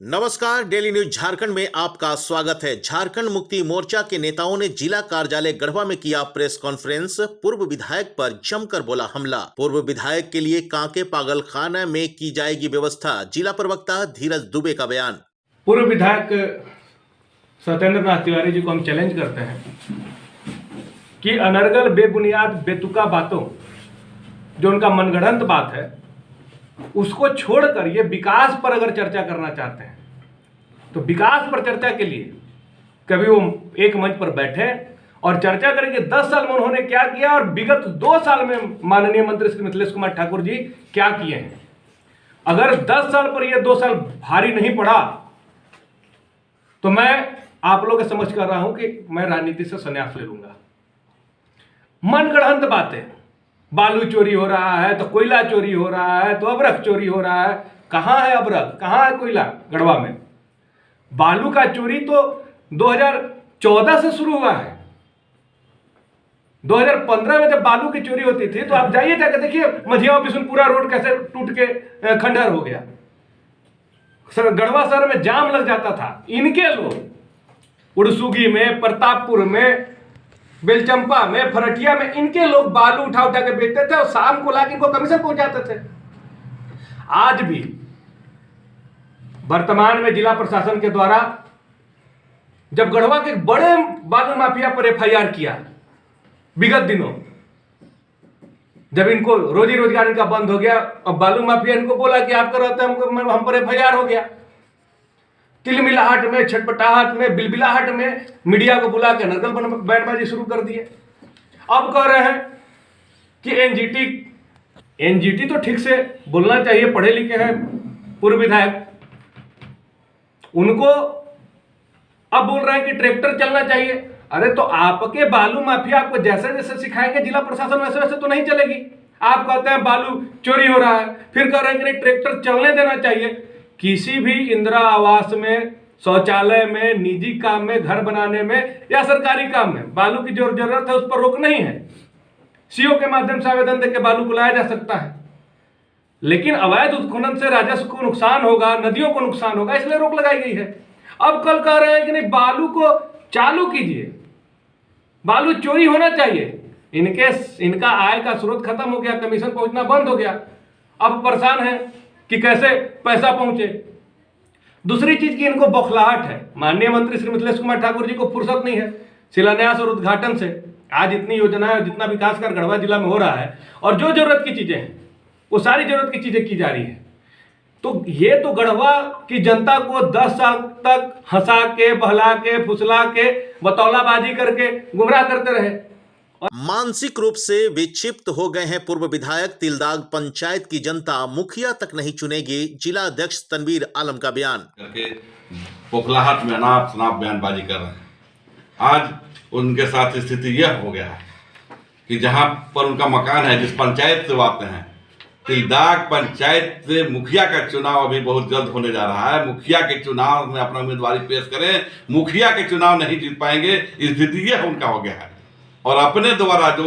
नमस्कार, daily news Jharkhand में आपका स्वागत है। झारखंड मुक्ति मोर्चा के नेताओं ने जिला कार्यालय गढ़वा में किया प्रेस कॉन्फ्रेंस। पूर्व विधायक पर जमकर बोला हमला। पूर्व विधायक के लिए कांके पागलखाना में की जाएगी व्यवस्था। जिला प्रवक्ता धीरज दुबे का बयान। पूर्व विधायक सत्येंद्र नाथ तिवारी जी को हम चैलेंज करते हैं कि अनर्गल बेबुनियाद बेतुका बातों, जो उनका मनगढ़ंत बात है, उसको छोड़कर ये विकास पर अगर चर्चा करना चाहते हैं तो विकास पर चर्चा के लिए कभी वो एक मंच पर बैठे और चर्चा करें कि 10 साल में उन्होंने क्या किया और विगत 2 साल में माननीय मंत्री श्री मिथिलेश कुमार ठाकुर जी क्या किए हैं। अगर 10 साल पर ये 2 साल भारी नहीं पड़ा तो मैं आप लोगों के समझ कर रहा हूं कि मैं राजनीति से संन्यास ले लूंगा। मनगढ़ंत बातें, बालू चोरी हो रहा है तो कोयला चोरी हो रहा है तो अबरख चोरी हो रहा है। कहां है अबरख, कहां है कोयला? गढ़वा में बालू का चोरी तो 2014 से शुरू हुआ है। 2015 में जब बालू की चोरी होती थी तो आप जाइए जाकर देखिए मझिया बिशुनपुरा रोड कैसे टूट के खंडहर हो गया। सर गढ़वा शहर में जाम लग जाता था। इनके लोग उड़सुगी में, प्रतापपुर में, बेलचंपा में, फरटिया में इनके लोग बालू उठा उठा के बेचते थे और शाम को लाके इनको कमीशन पहुंचाते थे। आज भी वर्तमान में जिला प्रशासन के द्वारा जब गढ़वा के बड़े बालू माफिया पर एफआईआर किया विगत दिनों, जब इनको रोजी रोजगार इनका बंद हो गया, अब बालू माफिया इनको बोला कि आपका रहते हम पर एफआईआर हो गया। तिलमिलाहट में, छटपटाहट में, बिलबिलाहट में मीडिया को बुला के नकल बयानबाजी शुरू कर दिए। अब कह रहे हैं कि एनजीटी तो ठीक से बोलना चाहिए, पढ़े लिखे हैं पूर्व विधायक, उनको अब बोल रहे हैं कि ट्रैक्टर चलना चाहिए। अरे तो आपके बालू माफिया आपको जैसे जैसे सिखाएंगे जिला प्रशासन वैसे वैसे तो नहीं चलेगी। आप कहते हैं बालू चोरी हो रहा है, फिर कह रहे हैं कि ट्रैक्टर चलने देना चाहिए। किसी भी इंदिरा आवास में, शौचालय में, निजी काम में, घर बनाने में या सरकारी काम में बालू की जो जरूरत है उस पर रोक नहीं है। सीओ के माध्यम से आवेदन देकर बालू को लाया जा सकता है, लेकिन अवैध उत्खनन से राजस्व को नुकसान होगा, नदियों को नुकसान होगा, इसलिए रोक लगाई गई है। अब कल कह रहे हैं कि नहीं बालू को चालू कीजिए, बालू चोरी होना चाहिए। इनका आय का स्रोत खत्म हो गया, कमीशन पहुंचना बंद हो गया। अब परेशान है कि कैसे पैसा पहुंचे। दूसरी चीज की इनको बौखलाहट है। माननीय मंत्री श्री मिथिलेश कुमार ठाकुर जी को फुर्सत नहीं है शिलान्यास और उद्घाटन से। आज इतनी योजनाएं और जितना विकास कार्य गढ़वा जिला में हो रहा है और जो जरूरत की चीजें हैं वो सारी जरूरत की चीजें की जा रही है। तो ये तो गढ़वा की जनता को 10 साल तक हंसा के, बहला के, फुसला के, बतौलाबाजी करके गुमराह करते रहे। मानसिक रूप से विक्षिप्त हो गए हैं पूर्व विधायक। तिलदाग पंचायत की जनता मुखिया तक नहीं चुनेगी। जिला अध्यक्ष तनवीर आलम का बयान। करके पोखलाहट में अनाप शनाप बयानबाजी कर रहे हैं। आज उनके साथ स्थिति यह हो गया है कि जहां पर उनका मकान है, जिस पंचायत से वो आते हैं, तिलदाग पंचायत से मुखिया का चुनाव अभी बहुत जल्द होने जा रहा है। मुखिया के चुनाव में अपना उम्मीदवारी पेश करें, मुखिया के चुनाव नहीं जीत पाएंगे। स्थिति यह उनका हो गया है और अपने द्वारा जो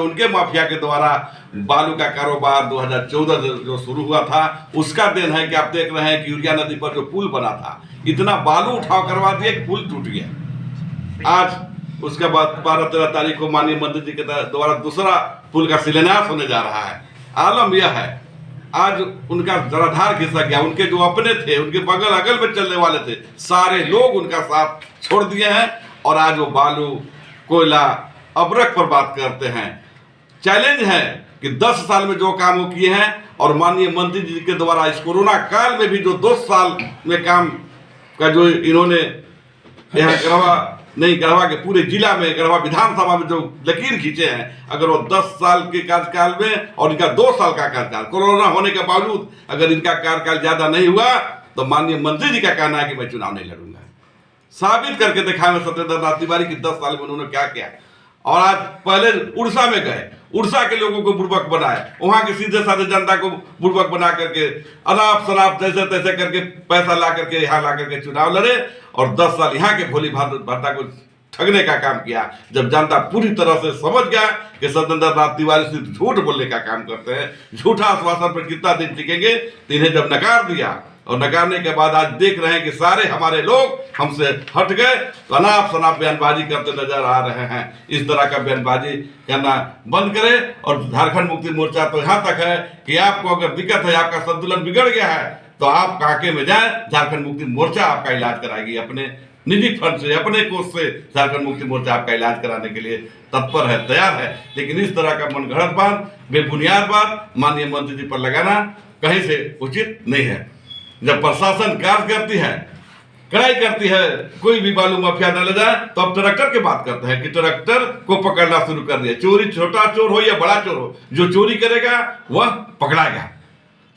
उनके माफिया के द्वारा बालू का कारोबार 2014 जो शुरू हुआ था उसका देन है कि आप देख रहे हैं कि यूरिया नदी पर जो पुल बना था, इतना बालू उठाव करवा दिया कि पुल टूट गया। आज उसके बाद 12-13 तारीख को माननीय मंत्री जी के द्वारा दूसरा पुल का शिलान्यास होने जा रहा है। आलम यह है, आज उनका जराधार खिसक गया। उनके जो अपने थे, उनके बगल अगल में चलने वाले थे, सारे लोग उनका साथ छोड़ दिए हैं और आज वो बालू, कोयला, अबरख पर बात करते हैं। चैलेंज है कि 10 साल में जो काम वो किए हैं और माननीय मंत्री जी के द्वारा इस कोरोना काल में भी जो 2 साल में काम का जो इन्होंने यहाँ गढ़वा के पूरे जिला में, गढ़वा विधानसभा में जो लकीर खींचे हैं, अगर वो 10 साल के कार्यकाल में और इनका 2 साल का कार्यकाल, कोरोना होने के बावजूद अगर इनका कार्यकाल ज्यादा नहीं हुआ तो माननीय मंत्री जी का कहना है कि मैं चुनाव नहीं लड़ूंगा। साबित करके दिखाए सत्येंद्र नाथ तिवारी की 10 साल में उन्होंने क्या किया। और आज पहले उड़ीसा में गए, उड़ीसा के लोगों को बुड़बक बनाए, वहां के सीधे साधे जनता को बुड़बक बना करके अनाप शनाप जैसे तैसे करके पैसा ला करके यहाँ ला करके चुनाव लड़े और 10 साल यहाँ के भोली भांता को ठगने का काम किया। जब जनता पूरी तरह से समझ गया कि सत्येंद्र नाथ तिवारी सिर्फ झूठ बोलने का काम करते हैं, झूठा आश्वासन पर कितना दिन टिकेंगे, तो इन्हें जब नकार दिया और नकारने के बाद आज देख रहे हैं कि सारे हमारे लोग हमसे हट गए, तो अनाप शनाप बयानबाजी करते नजर आ रहे हैं। इस तरह का बयानबाजी करना बंद करें। और झारखंड मुक्ति मोर्चा तो यहाँ तक है कि आपको अगर दिक्कत है, आपका संतुलन बिगड़ गया है, तो आप कांके में जाएं, झारखंड मुक्ति मोर्चा आपका इलाज कराएगी। अपने निजी फंड से, अपने कोष से झारखंड मुक्ति मोर्चा आपका इलाज कराने के लिए तत्पर है, तैयार है। लेकिन इस तरह का मनगढ़ंत बात, बेबुनियाद बात माननीय मंत्री जी पर लगाना कहीं से उचित नहीं है। जब प्रशासन कार्य करती है, कड़ाई करती है, कोई भी बालू माफिया न ले जाए, तो अब ट्रैक्टर की बात करते हैं कि ट्रैक्टर को पकड़ना शुरू कर दिया। चोरी, छोटा चोर हो या बड़ा चोर हो, जो चोरी करेगा वह पकड़ाएगा।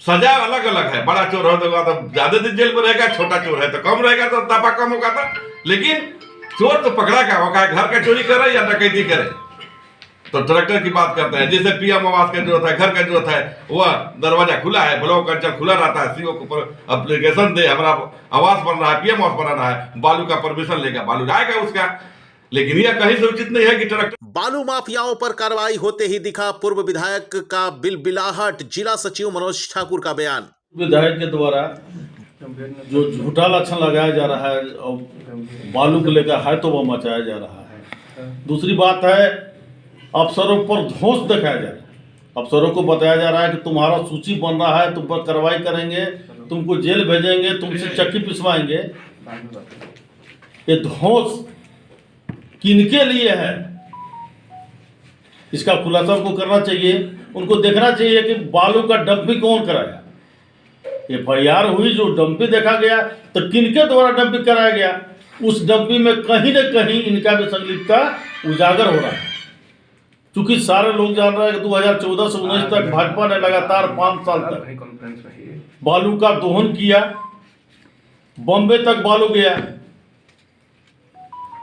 सजा अलग अलग है, बड़ा चोर हो तो ज्यादा दिन जेल में रहेगा, छोटा चोर है तो कम रहेगा, तो तपा कम होगा था। लेकिन चोर तो पकड़ा क्या होगा, घर का चोरी करे या डकैती करे। तो ट्रैक्टर की बात करते हैं। जैसे पीएम आवास का जरूरत है, घर का जरूरत है, वह दरवाजा खुला है, ब्लॉक अंचल खुला रहता है, सीओ को एप्लीकेशन दे, हमारा आवास बन रहा है, पीएम आवास बनाना है, बालू का परमिशन लेगा, बालू जाएगा उसका। लेकिन यह कहीं से उचित नहीं है कि ट्रैक्टर। बालू माफियाओं पर कार्रवाई होते ही दिखा पूर्व विधायक का बिलबिलाहट। जिला सचिव मनोज ठाकुर का बयान। विधायक के द्वारा जो झूठा लक्षण लगाया जा रहा है और बालू को लेकर है तो वह मचाया जा रहा है। दूसरी बात है, अफसरों पर धौंस दिखाया जा रहा है। अफसरों को बताया जा रहा है कि तुम्हारा सूची बन रहा है, तुम पर कार्रवाई करेंगे, तुमको जेल भेजेंगे, तुमसे चक्की पिसवाएंगे। ये धौंस किनके लिए है, इसका खुलासा उनको करना चाहिए। उनको देखना चाहिए कि बालू का डंपिंग कौन कराया। FIR हुई, जो डंपिंग देखा गया, तो किनके द्वारा डंपिंग कराया गया, उस डंपिंग में कहीं न कहीं इनका भी संलिप्तता उजागर हो रहा है। क्योंकि सारे लोग जान रहे हैं कि 2014 से 19 तक भाजपा ने लगातार 5 साल तक बालू का दोहन किया, बॉम्बे तक बालू गया,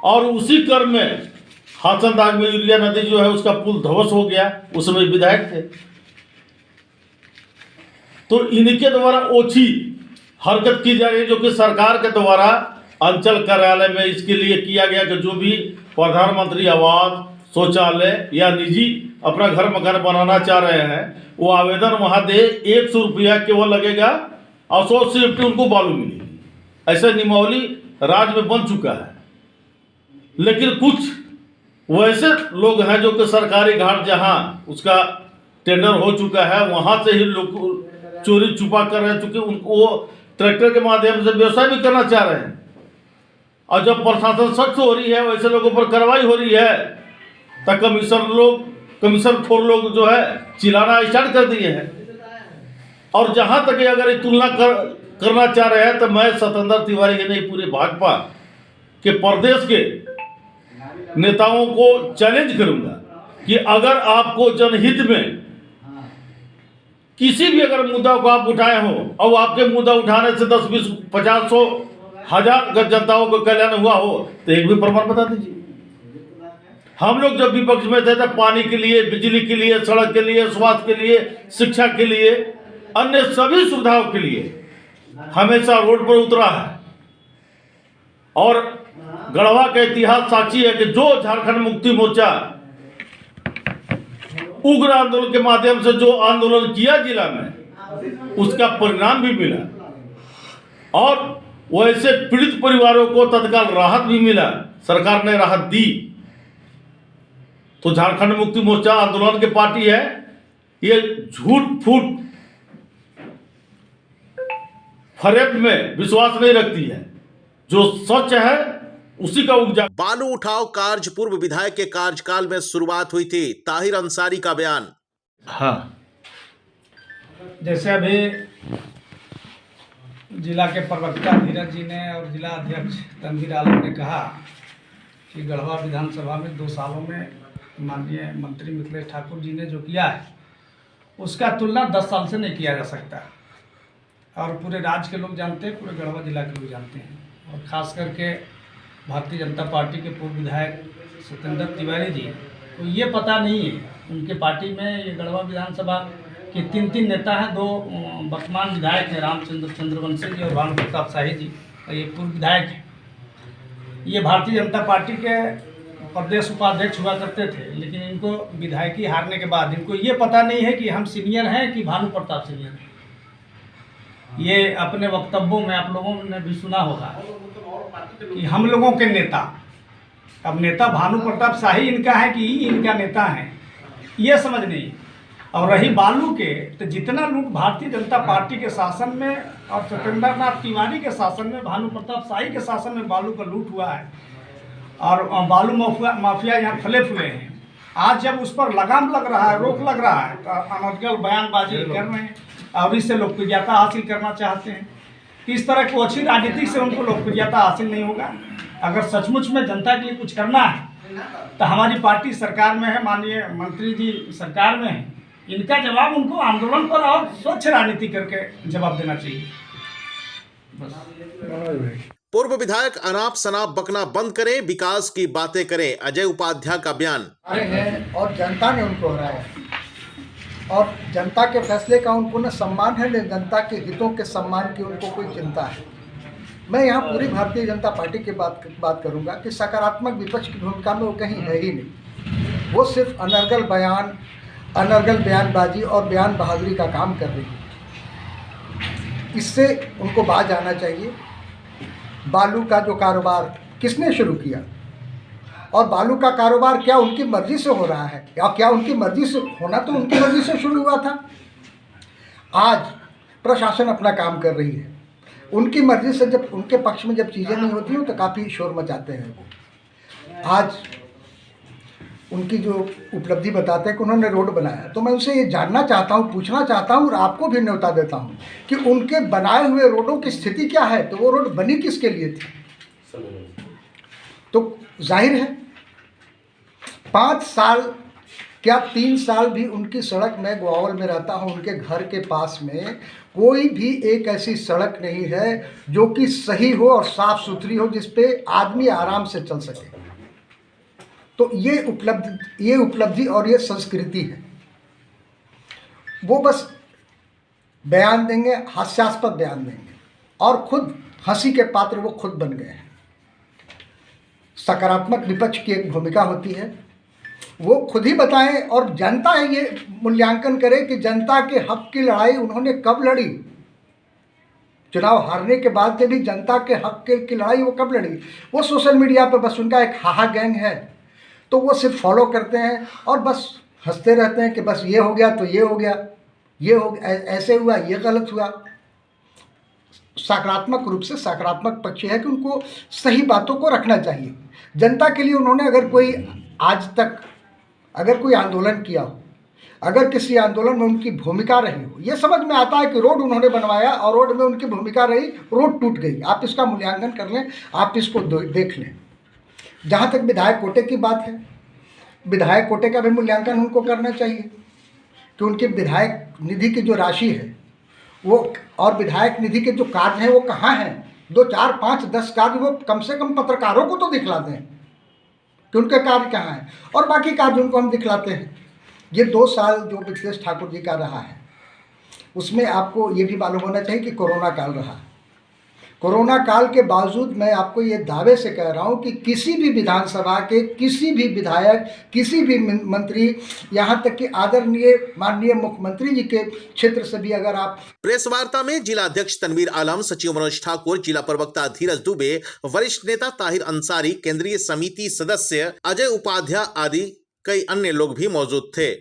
और उसी क्रम में हाथनदाग में यूरिया नदी जो है उसका पुल ध्वस्त हो गया। उस समय विधायक थे, तो इनके द्वारा ओछी हरकत की जा रही है, जो कि सरकार के द्वारा अंचल कार्यालय में इसके लिए किया गया कि जो भी प्रधानमंत्री आवास, शौचालय या निजी अपना घर मकान बनाना चाह रहे हैं, वो आवेदन वहाँ दे, 100 रुपया केवल लगेगा और 100 सेफ्टी उनको बालू मिलेगी। ऐसा नियमावली राज्य में बन चुका है। लेकिन कुछ वैसे लोग हैं जो कि सरकारी घाट जहां उसका टेंडर हो चुका है, वहां से ही लोग चोरी छुपा कर रहे हैं, चूंकि उनको वो ट्रैक्टर के माध्यम से व्यवसाय भी करना चाह रहे हैं। और जब प्रशासन सख्त हो रही है, वैसे लोगों पर कार्रवाई हो रही है, तो कमीशन खोर लोग जो है चिल्लाना स्टार्ट कर दिए हैं। और जहां तक अगर ये तुलना करना चाह रहे हैं, तो मैं सतेंद्र तिवारी के नहीं, पूरे भाजपा के प्रदेश के नेताओं को चैलेंज करूंगा कि अगर आपको जनहित में किसी भी अगर मुद्दा को आप उठाए हो, और आपके मुद्दा उठाने से 10, 20, 50, 100, 1000 जनताओं को कल्याण हुआ हो, तो एक भी प्रमाण बता दीजिए। हम लोग जब विपक्ष में थे, तब पानी के लिए, बिजली के लिए, सड़क के लिए, स्वास्थ्य के लिए, शिक्षा के लिए, अन्य सभी सुविधाओं के लिए हमेशा रोड पर उतरा है। और गढ़वा का इतिहास साक्षी है कि जो झारखंड मुक्ति मोर्चा उग्र आंदोलन के माध्यम से जो आंदोलन किया जिला में, उसका परिणाम भी मिला, और वैसे पीड़ित परिवारों को तत्काल राहत भी मिला, सरकार ने राहत दी। तो झारखंड मुक्ति मोर्चा आंदोलन की पार्टी है, ये झूठ फूट फरेब में विश्वास नहीं रखती है, जो सच है उसी का उपजा। बालू उठाव कार्य पूर्व विधायक के कार्यकाल में शुरुआत हुई थी। ताहिर अंसारी का बयान। हाँ, जैसे अभी जिला के प्रवक्ता धीरज जी ने और जिला अध्यक्ष तनवीर आलम ने कहा कि गढ़वा विधानसभा में 2 सालों में माननीय मंत्री मिथिलेश ठाकुर जी ने जो किया है, उसका तुलना 10 साल से नहीं किया जा सकता। और पूरे राज्य के लोग जानते हैं, पूरे गढ़वा जिला के लोग जानते हैं, और ख़ास करके भारतीय जनता पार्टी के पूर्व विधायक सतेंद्र तिवारी जी को ये पता नहीं है, उनके पार्टी में ये गढ़वा विधानसभा के 3 नेता हैं। 2 वर्तमान विधायक हैं, रामचंद्र चंद्रवंशी जी और भानु प्रताप शाही जी, ये पूर्व विधायक हैं। ये भारतीय जनता पार्टी के प्रदेश उपाध्यक्ष हुआ करते थे, लेकिन इनको विधायकी हारने के बाद इनको ये पता नहीं है कि हम सीनियर हैं कि भानु प्रताप सीनियर हैं। ये अपने वक्तव्यों में आप लोगों ने भी सुना होगा कि हम लोगों के नेता, अब नेता भानु प्रताप शाही इनका है कि इनका नेता है, ये समझ नहीं। और रही बालू के, तो जितना लूट भारतीय जनता पार्टी के शासन में और सत्येंद्र नाथ तिवारी के शासन में, भानु प्रताप शाही के शासन में बालू का लूट हुआ है और बालू माफिया यहाँ फले फूले हैं। आज जब उस पर लगाम लग रहा है, रोक लग रहा है, तो अनर्गल बयानबाजी कर रहे हैं और इससे लोकप्रियता हासिल करना चाहते हैं। इस तरह की अच्छी राजनीति से उनको लोकप्रियता हासिल नहीं होगा। अगर सचमुच में जनता के लिए कुछ करना है तो हमारी पार्टी सरकार में है, माननीय मंत्री जी सरकार में है, इनका जवाब उनको आंदोलन पर और स्वच्छ राजनीति करके जवाब देना चाहिए। बस। पूर्व विधायक अनाप शनाप बकना बंद करें, विकास की बातें करें, अजय उपाध्याय का बयान। हैं और जनता ने उनको हराया और जनता के फैसले का उनको न सम्मान है, न जनता के हितों के सम्मान की उनको कोई चिंता है। मैं यहाँ पूरी भारतीय जनता पार्टी की बात करूँगा कि सकारात्मक विपक्ष की भूमिका में वो कहीं है ही नहीं। वो सिर्फ अनर्गल बयानबाजी और बयान बहादुरी का काम कर रही है। इससे उनको बाज आना चाहिए। बालू का जो कारोबार किसने शुरू किया और बालू का कारोबार क्या उनकी मर्जी से हो रहा है या क्या उनकी मर्जी से होना तो उनकी मर्जी से शुरू हुआ था। आज प्रशासन अपना काम कर रही है, उनकी मर्जी से जब उनके पक्ष में जब चीज़ें नहीं होती हैं तो काफ़ी शोर मचाते हैं वो। आज उनकी जो उपलब्धि बताते हैं कि उन्होंने रोड बनाया, तो मैं उनसे ये जानना चाहता हूँ, पूछना चाहता हूँ और आपको भी न्योता देता हूँ कि उनके बनाए हुए रोडों की स्थिति क्या है, तो वो रोड बनी किसके लिए थी। तो जाहिर है 5 साल क्या 3 साल भी उनकी सड़क, मैं ग्वावल में रहता हूँ, उनके घर के पास में कोई भी एक ऐसी सड़क नहीं है जो कि सही हो और साफ़ सुथरी हो, जिस पे आदमी आराम से चल सके। तो ये उपलब्धि और ये संस्कृति है। वो बस बयान देंगे, हास्यास्पद बयान देंगे और खुद हंसी के पात्र वो खुद बन गए हैं। सकारात्मक विपक्ष की एक भूमिका होती है, वो खुद ही बताएं और जनता ये मूल्यांकन करे कि जनता के हक की लड़ाई उन्होंने कब लड़ी। चुनाव हारने के बाद से भी जनता के हक की लड़ाई वो कब लड़ी। वो सोशल मीडिया पर बस उनका एक हाहा गैंग है, तो वो सिर्फ फॉलो करते हैं और बस हंसते रहते हैं कि बस ये हो गया तो ये हो गया, ये हो गया, ऐसे हुआ, ये गलत हुआ। सकारात्मक रूप से सकारात्मक पक्ष है कि उनको सही बातों को रखना चाहिए। जनता के लिए उन्होंने अगर कोई आज तक अगर कोई आंदोलन किया हो, अगर किसी आंदोलन में उनकी भूमिका रही हो, ये समझ में आता है कि रोड उन्होंने बनवाया और रोड में उनकी भूमिका रही, रोड टूट गई। आप इसका मूल्यांकन कर लें, आप इसको देख लें। जहाँ तक विधायक कोटे की बात है, विधायक कोटे का भी मूल्यांकन उनको करना चाहिए कि उनके विधायक निधि की जो राशि है वो और विधायक निधि के जो कार्य हैं वो कहाँ हैं। 2, 4, 5, 10 कार्य वो कम से कम पत्रकारों को तो दिखला दें कि उनके कार्य कहाँ हैं और बाकी कार्य उनको हम दिखलाते हैं। ये 2 साल जो मिथिलेश ठाकुर जी का रहा है उसमें आपको ये भी मालूम होना चाहिए कि कोरोना काल रहा। कोरोना काल के बावजूद मैं आपको ये दावे से कह रहा हूँ कि किसी भी विधानसभा के किसी भी विधायक, किसी भी मंत्री, यहाँ तक कि आदरणीय माननीय मुख्यमंत्री जी के क्षेत्र से भी अगर आप। प्रेस वार्ता में जिला अध्यक्ष तनवीर आलम, सचिव मनोज ठाकुर, जिला प्रवक्ता धीरज दुबे, वरिष्ठ नेता ताहिर अंसारी, केंद्रीय समिति सदस्य अजय उपाध्याय आदि कई अन्य लोग भी मौजूद थे।